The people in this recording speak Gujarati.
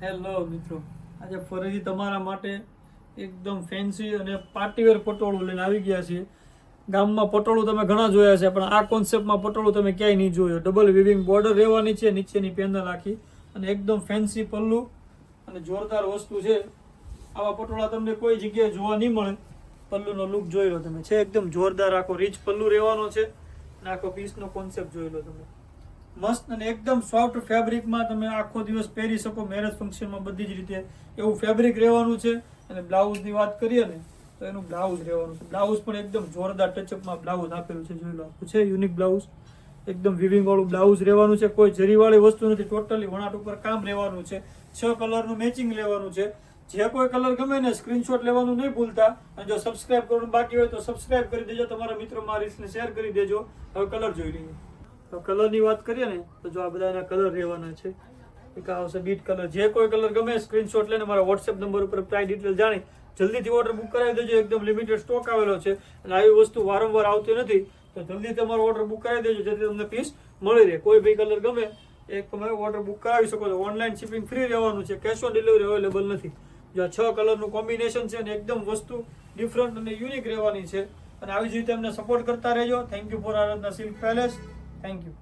હેલો મિત્રો, આજે ફરીથી તમારા માટે એકદમ ફેન્સી અને પાર્ટીવેર પટોળું લઈને આવી ગયા છીએ. ગામમાં પટોળું તમે ઘણા જોયા છે, પણ આ કોન્સેપ્ટમાં પટોળું તમે ક્યાંય નહીં જોયો. ડબલ વિવિંગ બોર્ડર રહેવાની છે, નીચેની પેનલ આખી, અને એકદમ ફેન્સી પલ્લું અને જોરદાર વસ્તુ છે. આવા પટોળા તમને કોઈ જગ્યાએ જોવા નહીં મળે. પલ્લુનો લુક જોઈ લો તમે, છે એકદમ જોરદાર. આખો રીચ પલ્લુ રહેવાનો છે અને આખો પીસનો કોન્સેપ્ટ જોઈ લો તમે. મસ્ત અને એકદમ સોફ્ટ ફેબ્રિકમાં તમે આખો દિવસ પહેરી શકો, મેરેજ ફંક્શનમાં બધી જ રીતે એવું ફેબ્રિક રહેવાનું છે. અને બ્લાઉઝની વાત કરીએ ને તો એનું બ્લાઉઝ રહેવાનું છે. બ્લાઉઝ પણ એકદમ જોરદાર ટચઅપમાં બ્લાઉઝ આપેલું છે, જોઈ લો. આખું છે યુનિક બ્લાઉઝ, એકદમ વિવિંગ વાળું બ્લાઉઝ રહેવાનું છે. કોઈ જરીવાળી વસ્તુ નથી, ટોટલી વણાટ ઉપર કામ રહેવાનું છે. 6 કલરનું મેચિંગ લેવાનું છે. જે કોઈ કલર ગમે ને સ્ક્રીનશોટ લેવાનું નહીં ભૂલતા. અને જો સબસ્ક્રાઇબ કરવાનું બાકી હોય તો સબસ્ક્રાઇબ કરી દેજો, તમારા મિત્રોમાં રીલ્સને શેર કરી દેજો. હવે કલર જોઈ લઈએ. તો કલરની વાત કરીએ ને તો જો આ બધા એના કલર રહેવાના છે. એક આવશે બીટ કલર. જે કોઈ કલર ગમે સ્ક્રીનશોટ લઈને મારા વોટ્સએપ નંબર ઉપર પ્રાઇસ ડિટેલ જાણી જલ્દીથી ઓર્ડર બુક કરાવી દેજો. એકદમ લિમિટેડ સ્ટોક આવેલો છે અને આવી વસ્તુ વારંવાર આવતી નથી, તો જલ્દી તમારો ઓર્ડર બુક કરાવી દેજો જેથી તમને પીસ મળી રહે. કોઈ બી કલર ગમે એક તમે ઓર્ડર બુક કરાવી શકો છો. ઓનલાઈન શિપિંગ ફ્રી રહેવાનું છે, કેશ ઓન ડિલિવરી અવેલેબલ નથી. જો આ 6 કલરનું કોમ્બિનેશન છે અને એકદમ વસ્તુ ડિફરન્ટ અને યુનિક રહેવાની છે. અને આવી જ રીતે અમને સપોર્ટ કરતા રહેજો. Thank you for Aradhana silk palace. Thank you.